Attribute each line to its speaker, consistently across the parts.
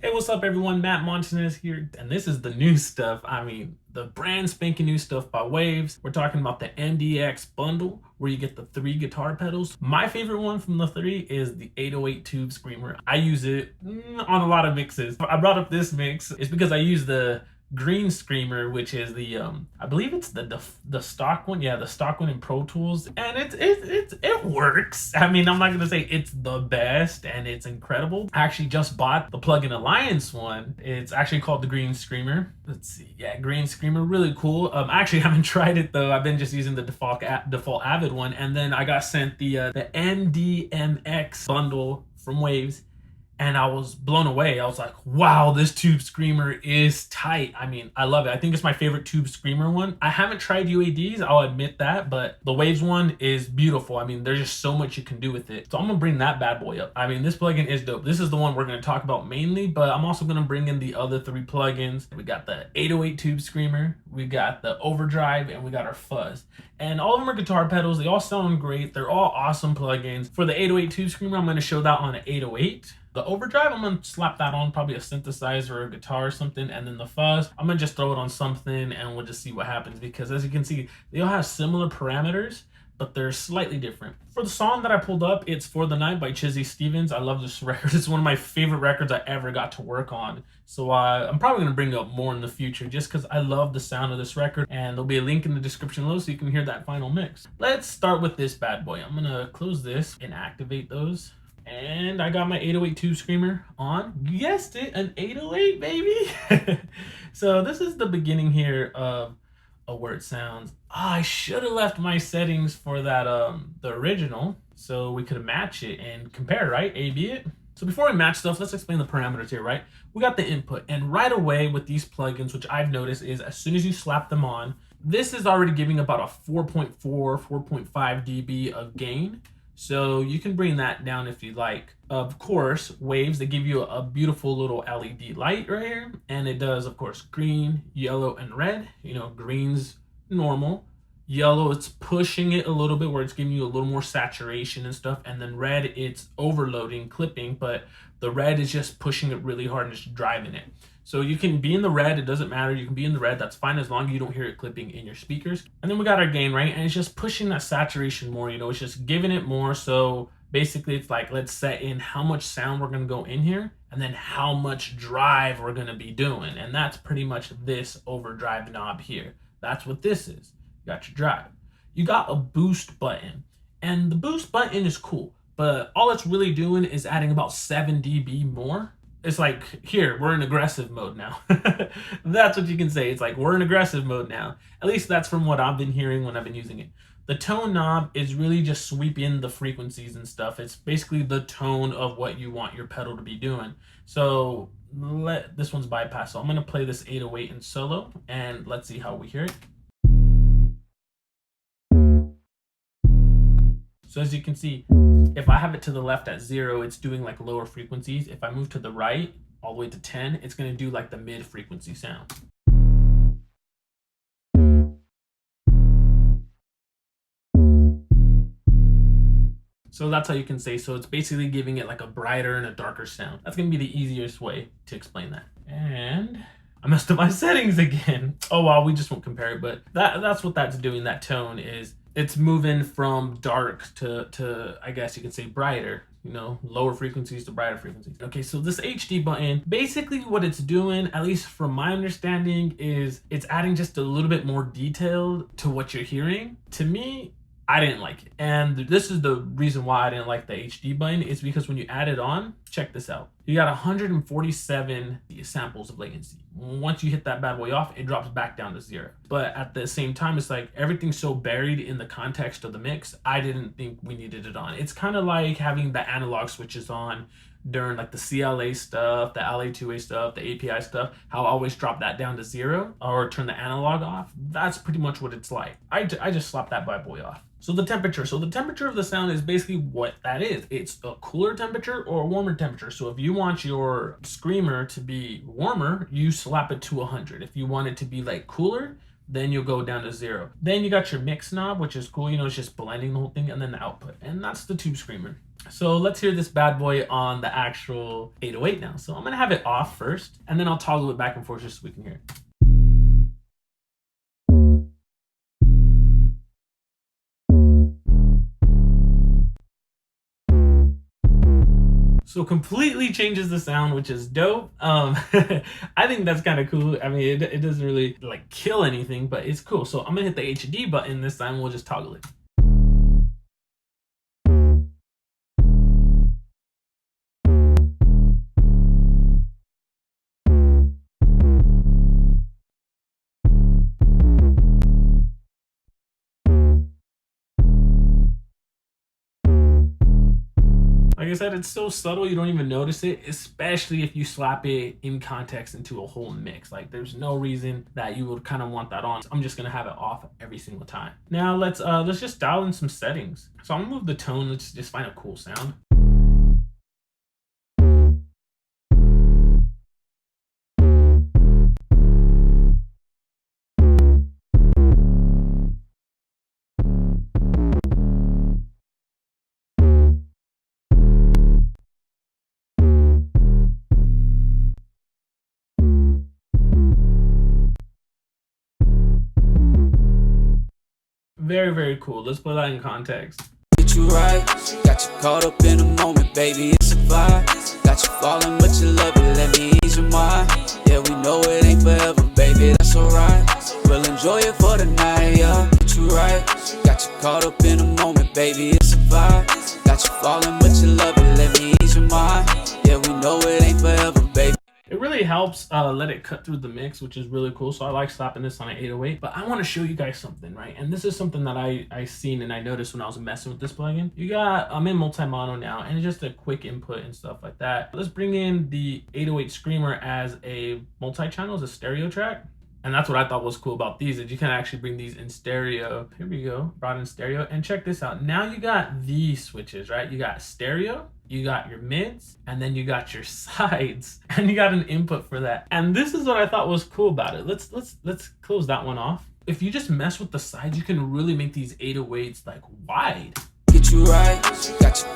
Speaker 1: Hey, what's up, everyone? Matt Montanez here, and this is the new stuff. I mean, the brand spanking new stuff by Waves. We're talking about the MDX bundle, where you get the 3 guitar pedals. My favorite one from the 3 is the 808 Tube Screamer. I use it on a lot of mixes. I brought up this mix. It's because I use the green screamer, which is the I believe it's the stock one. Yeah, the stock one in Pro Tools, and it works. I mean, I'm not gonna say it's the best and it's incredible. I actually just bought the Plugin Alliance one. It's actually called the Green Screamer. Let's see. Yeah, Green Screamer, really cool. I actually haven't tried it though. I've been just using the default Avid one, and then I got sent the MDMX bundle from Waves, and I was blown away. I was like, wow, this Tube Screamer is tight. I mean, I love it. I think it's my favorite Tube Screamer one. I haven't tried UADs, I'll admit that, but the Waves one is beautiful. I mean, there's just so much you can do with it. So I'm gonna bring that bad boy up. I mean, this plugin is dope. This is the one we're gonna talk about mainly, but I'm also gonna bring in the other 3 plugins. We got the 808 Tube Screamer, we got the Overdrive, and we got our Fuzz. And all of them are guitar pedals. They all sound great. They're all awesome plugins. For the 808 Tube Screamer, I'm gonna show that on an 808. The Overdrive, I'm gonna slap that on probably a synthesizer or a guitar or something, and then the Fuzz, I'm gonna just throw it on something and we'll just see what happens, because as you can see, they all have similar parameters, but they're slightly different. For the song that I pulled up, it's For the Night by Chizzy Stevens. I love this record. It's one of my favorite records I ever got to work on. So I'm probably gonna bring it up more in the future just because I love the sound of this record, and there'll be a link in the description below so you can hear that final mix. Let's start with this bad boy. I'm gonna close this and activate those. And I got my 808 Tube Screamer on. You guessed it, an 808, baby. So this is the beginning here of where it sounds. I should have left my settings for that the original so we could match it and compare, right? A/B it. So before we match stuff, let's explain the parameters here, right? We got the input, and right away with these plugins, which I've noticed is as soon as you slap them on, this is already giving about a 4.4, 4.5 dB of gain. So you can bring that down if you like. Of course, Waves, they give you a beautiful little LED light right here. And it does, of course, green, yellow, and red. You know, green's normal. Yellow, it's pushing it a little bit where it's giving you a little more saturation and stuff. And then red, it's overloading, clipping, but the red is just pushing it really hard and just driving it. So you can be in the red, it doesn't matter. You can be in the red, that's fine as long as you don't hear it clipping in your speakers. And then we got our gain, right? And it's just pushing that saturation more, you know, it's just giving it more. So basically it's like, let's set in how much sound we're gonna go in here and then how much drive we're gonna be doing. And that's pretty much this overdrive knob here. That's what this is. You got your drive. You got a boost button. And the boost button is cool, but all it's really doing is adding about 7 dB more. It's like, here, we're in aggressive mode now. That's what you can say. It's like, we're in aggressive mode now. At least that's from what I've been hearing when I've been using it. The tone knob is really just sweeping the frequencies and stuff. It's basically the tone of what you want your pedal to be doing. So this one's bypass. So I'm gonna play this 808 in solo and let's see how we hear it. So as you can see, if I have it to the left at 0, it's doing like lower frequencies. If I move to the right, all the way to 10, it's gonna do like the mid frequency sound. So that's how you can say, so it's basically giving it like a brighter and a darker sound. That's gonna be the easiest way to explain that. And I messed up my settings again. Oh well, we just won't compare it, but that's what that's doing. That tone is, it's moving from dark to I guess you can say brighter, you know, lower frequencies to brighter frequencies. Okay, so this HD button, basically what it's doing, at least from my understanding, is it's adding just a little bit more detail to what you're hearing. To me, I didn't like it. And this is the reason why I didn't like the HD button, is because when you add it on, check this out. You got 147 samples of latency. Once you hit that bad boy off, it drops back down to 0. But at the same time, it's like everything's so buried in the context of the mix, I didn't think we needed it on. It's kind of like having the analog switches on during like the CLA stuff, the LA2A stuff, the API stuff, how I always drop that down to 0 or turn the analog off. That's pretty much what it's like. I just slapped that bad boy off. So the temperature. So the temperature of the sound is basically what that is. It's a cooler temperature or a warmer temperature. So if you want your screamer to be warmer, you slap it to 100. If you want it to be like cooler, then you'll go down to 0. Then you got your mix knob, which is cool, you know, it's just blending the whole thing, and then the output. And that's the Tube Screamer. So let's hear this bad boy on the actual 808 now. So I'm gonna have it off first, and then I'll toggle it back and forth just so we can hear it. So completely changes the sound, which is dope. I think that's kind of cool. I mean, it doesn't really like kill anything, but it's cool. So I'm gonna hit the HD button this time. We'll just toggle it. Like I said, it's so subtle you don't even notice it, especially if you slap it in context into a whole mix. Like there's no reason that you would kind of want that on. I'm just gonna have it off every single time. Now let's just dial in some settings. So I'm gonna move the tone. Let's just find a cool sound. Very, very cool. Let's put that in context.
Speaker 2: Get you right, got you caught up in a moment, baby, it's a vibe. Got you falling, but you love it, let me ease your mind. Yeah, we know it ain't forever, baby, that's alright. We'll enjoy it for the night, yeah. Get you right, got you caught up in a moment, baby, it's a vibe. Got you falling, but you love it, let me ease your mind. Yeah, we know it ain't forever, baby.
Speaker 1: It really helps let it cut through the mix, which is really cool. So I like slapping this on an 808. But I want to show you guys something, right? And this is something that I seen and I noticed when I was messing with this plugin. I'm in multi-mono now, and it's just a quick input and stuff like that. Let's bring in the 808 Screamer as a multi-channel, as a stereo track. And that's what I thought was cool about these, that you can actually bring these in stereo. Here we go, brought in stereo. And check this out. Now you got these switches, right? You got stereo, you got your mids, and then you got your sides, and you got an input for that. And this is what I thought was cool about it. Let's close that one off. If you just mess with the sides, you can really make these 808s like wide.
Speaker 2: Get you right, got you.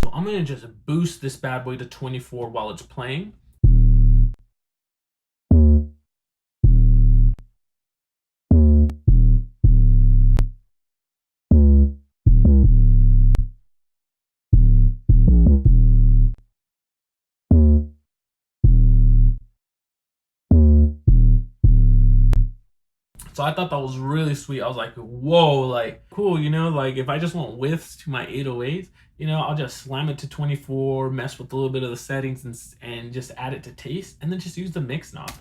Speaker 1: So I'm gonna just boost this bad boy to 24 while it's playing. So I thought that was really sweet. I was like, whoa, like cool, you know, like if I just want widths to my 808s, you know, I'll just slam it to 24, mess with a little bit of the settings and just add it to taste, and then just use the mix knob.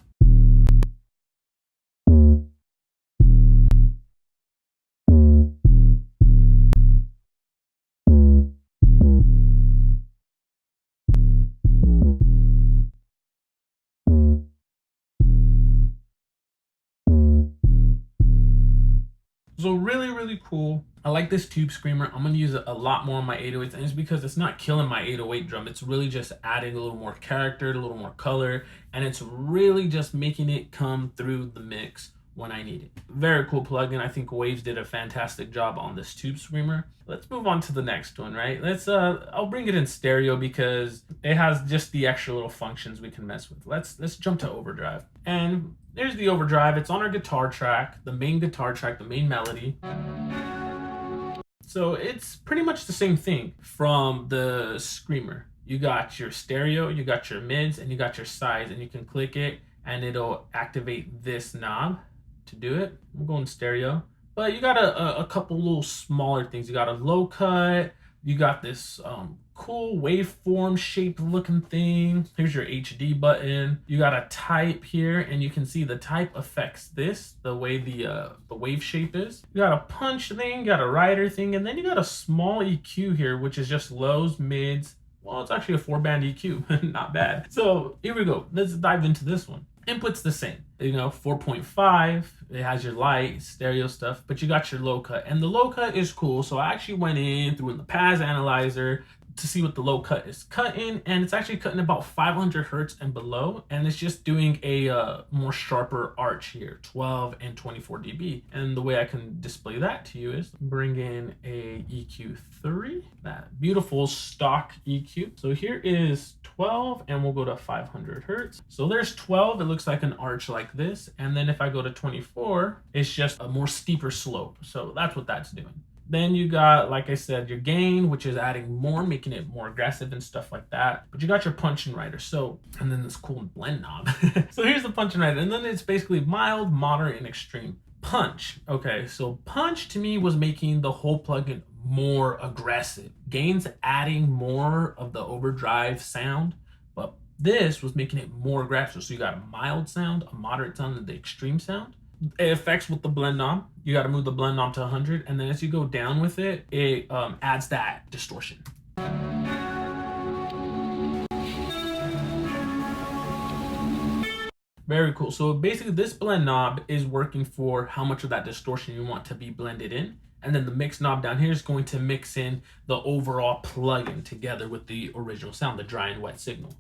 Speaker 1: So really, really cool. I like this Tube Screamer. I'm gonna use it a lot more on my 808s, and it's because it's not killing my 808 drum. It's really just adding a little more character, a little more color, and it's really just making it come through the mix when I need it. Very cool plugin. I think Waves did a fantastic job on this Tube Screamer. Let's move on to the next one, right? I'll bring it in stereo because it has just the extra little functions we can mess with. Let's jump to overdrive. And there's the overdrive. It's on our guitar track, the main guitar track, the main melody. So it's pretty much the same thing from the Screamer. You got your stereo, you got your mids, and you got your sides, and you can click it and it'll activate this knob to do it. I'm going stereo, but you got a couple little smaller things. You got a low cut, you got this cool waveform shaped looking thing. Here's your HD button. You got a type here, and you can see the type affects this, the way the wave shape is. You got a punch thing, you got a rider thing, and then you got a small EQ here, which is just lows, mids. Well, it's actually a 4-band EQ, not bad. So here we go. Let's dive into this one. Input's the same, you know, 4.5. It has your light, stereo stuff, but you got your low cut, and the low cut is cool. So I actually went in, threw in the Paz analyzer, to see what the low cut is cutting, and it's actually cutting about 500 hertz and below, and it's just doing a more sharper arch here, 12 and 24 dB. And the way I can display that to you is bring in a EQ3, that beautiful stock EQ. So here is 12, and we'll go to 500 hertz. So there's 12, it looks like an arch like this, and then if I go to 24, it's just a more steeper slope. So that's what that's doing. Then you got, like I said, your gain, which is adding more, making it more aggressive and stuff like that. But you got your punch and rider. So, and then this cool blend knob. So here's the punch and rider. And then it's basically mild, moderate, and extreme. Punch. Okay, so punch to me was making the whole plugin more aggressive. Gain's adding more of the overdrive sound, but this was making it more aggressive. So you got a mild sound, a moderate sound, and the extreme sound. It affects with the blend knob. You got to move the blend knob to 100, and then as you go down with it, it adds that distortion. Very cool. So basically this blend knob is working for how much of that distortion you want to be blended in. And then the mix knob down here is going to mix in the overall plugin together with the original sound, the dry and wet signal.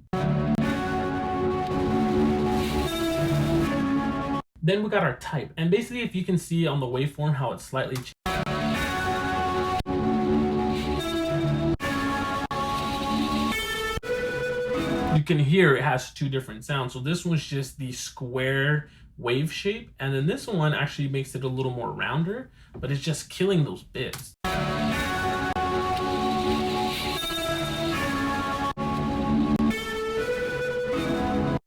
Speaker 1: Then we got our type, and basically if you can see on the waveform how it's slightly you can hear it has two different sounds. So this one's just the square wave shape, and then this one actually makes it a little more rounder, but it's just killing those bits.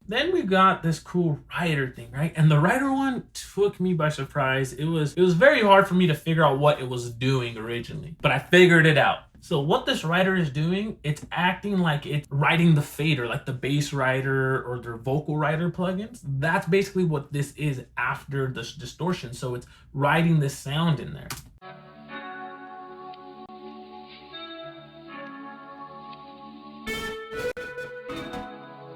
Speaker 1: Then we got this cool rider thing, right? And the rider one took me by surprise. It was very hard for me to figure out what it was doing originally, but I figured it out. So what this rider is doing, it's acting like it's riding the fader, like the bass rider or their vocal rider plugins. That's basically what this is after this distortion. So it's riding this sound in there.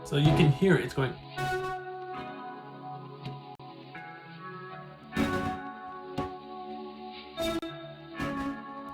Speaker 1: So you can hear it, it's going.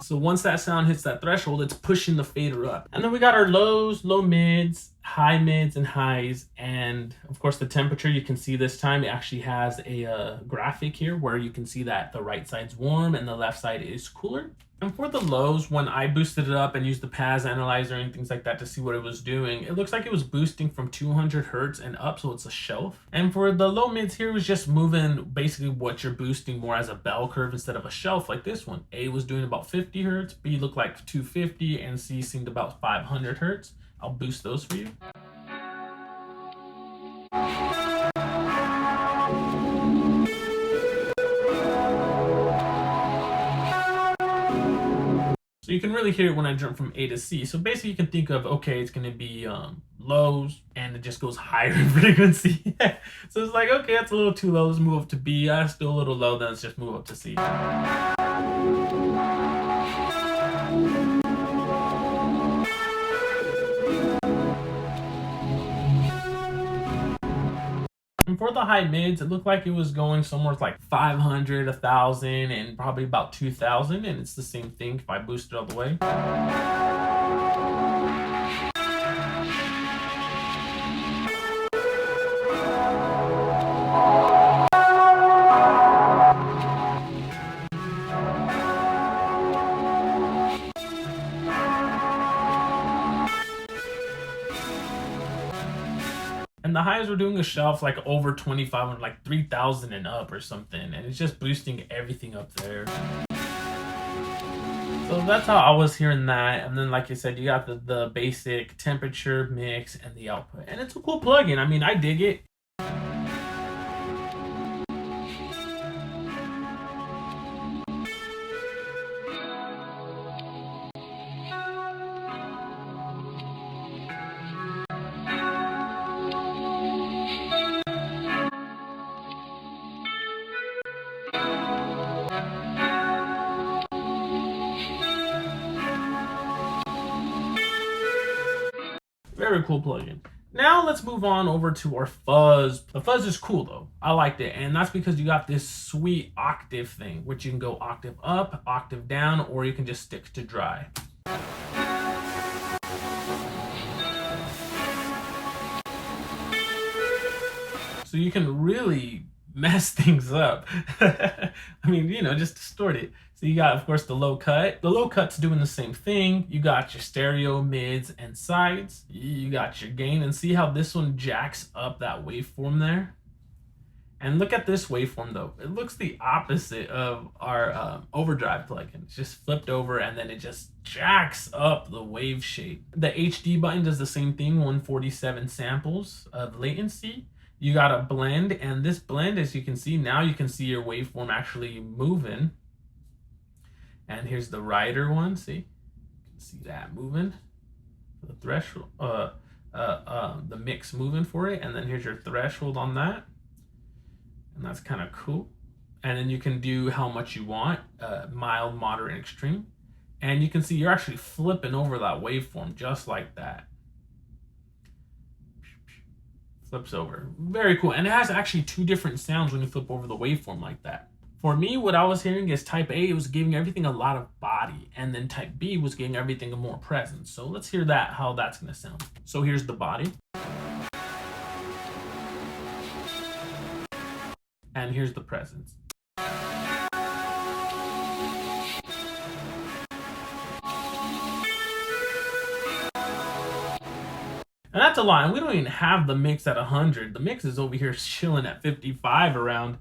Speaker 1: So once that sound hits that threshold, it's pushing the fader up. And then we got our lows, low mids, high mids, and highs. And of course the temperature, you can see this time it actually has a graphic here where you can see that the right side's warm and the left side is cooler. And for the lows, when I boosted it up and used the Paz analyzer and things like that to see what it was doing, it looks like it was boosting from 200 hertz and up, so it's a shelf. And for the low mids here, it was just moving basically what you're boosting more as a bell curve instead of a shelf like this one. A was doing about 50 hertz, B looked like 250, and C seemed about 500 hertz. I'll boost those for you. So you can really hear it when I jump from A to C. So basically you can think of, okay, it's going to be lows, and it just goes higher in frequency. So it's like, okay, that's a little too low. Let's move up to B. Still a little low. Then let's just move up to C. And for the high mids, it looked like it was going somewhere like 500, 1,000, and probably about 2,000. And it's the same thing if I boost it all the way. And the highs were doing a shelf like over 2,500, like 3,000 and up or something. And it's just boosting everything up there. So that's how I was hearing that. And then, like I said, you got the basic temperature, mix, and the output. And it's a cool plugin. I mean, I dig it. Very cool plugin. Now let's move on over to our fuzz. The fuzz is cool though. I liked it, and that's because you got this sweet octave thing, which you can go octave up, octave down, or you can just stick to dry. So you can really mess things up. I mean, just distort it. So you got, of course, the low cut. The low cut's doing the same thing. You got your stereo, mids, and sides. You got your gain, and see how this one jacks up that waveform there? And look at this waveform though. It looks the opposite of our overdrive plugin. It's just flipped over and then it just jacks up the wave shape. The HD button does the same thing, 147 samples of latency. You got a blend, and this blend, as you can see, now you can see your waveform actually moving. And here's the rider one, see? You can see that moving. The threshold, the mix moving for it, and then here's your threshold on that. And that's kind of cool. And then you can do how much you want, mild, moderate, and extreme. And you can see you're actually flipping over that waveform just like that. Flips over. Very cool. And it has actually two different sounds when you flip over the waveform like that. For me, what I was hearing is type A, it was giving everything a lot of body. And then type B was giving everything a more presence. So let's hear that, how that's going to sound. So here's the body. And here's the presence. And that's a lie. We don't even have the mix at 100. The mix is over here chilling at 55 around.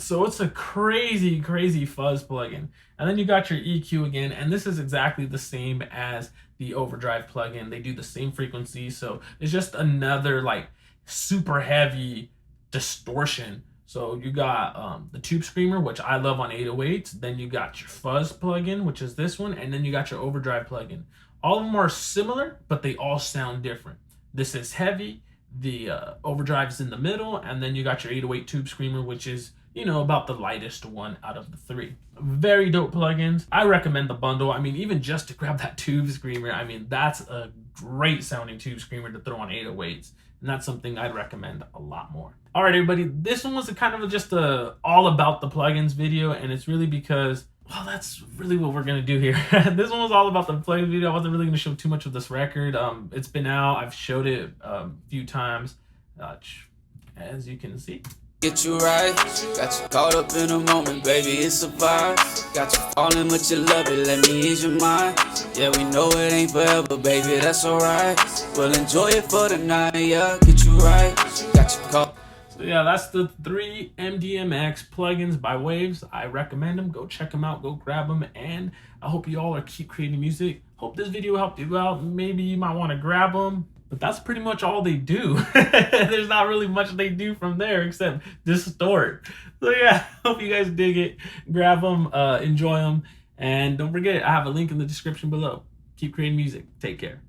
Speaker 1: So it's a crazy, crazy fuzz plugin. And then you got your EQ again, and this is exactly the same as the overdrive plugin. They do the same frequency, so it's just another like super heavy distortion. So you got the tube screamer, which I love on 808s. Then you got your fuzz plugin, which is this one, and then you got your overdrive plugin. All of them are similar, but they all sound different. This is heavy, the overdrive is in the middle, and then you got your 808 tube screamer, which is about the lightest one out of the three. Very dope plugins. I recommend the bundle. I mean, even just to grab that tube screamer, I mean, that's a great sounding tube screamer to throw on 808s. And that's something I'd recommend a lot more. All right, everybody, this one was kind of just a all about the plugins video, and it's really because, well, that's really what we're gonna do here. This one was all about the plugins video. I wasn't really gonna show too much of this record. It's been out. I've showed it a few times, as you can see.
Speaker 2: Get you right, got you caught up in a moment, baby, it's a vibe. Got you falling, but you love it, let me ease your mind. Yeah, we know it ain't forever, baby, that's alright. We'll enjoy it for the night, yeah, get you right, got you caught.
Speaker 1: So yeah, that's the 3 MDMX plugins by Waves. I recommend them. Go check them out, go grab them, and I hope you all are keep creating music. Hope this video helped you out. Maybe you might want to grab them. But that's pretty much all they do. There's not really much they do from there except distort. So yeah, hope you guys dig it. Grab them, enjoy them. And don't forget, I have a link in the description below. Keep creating music. Take care.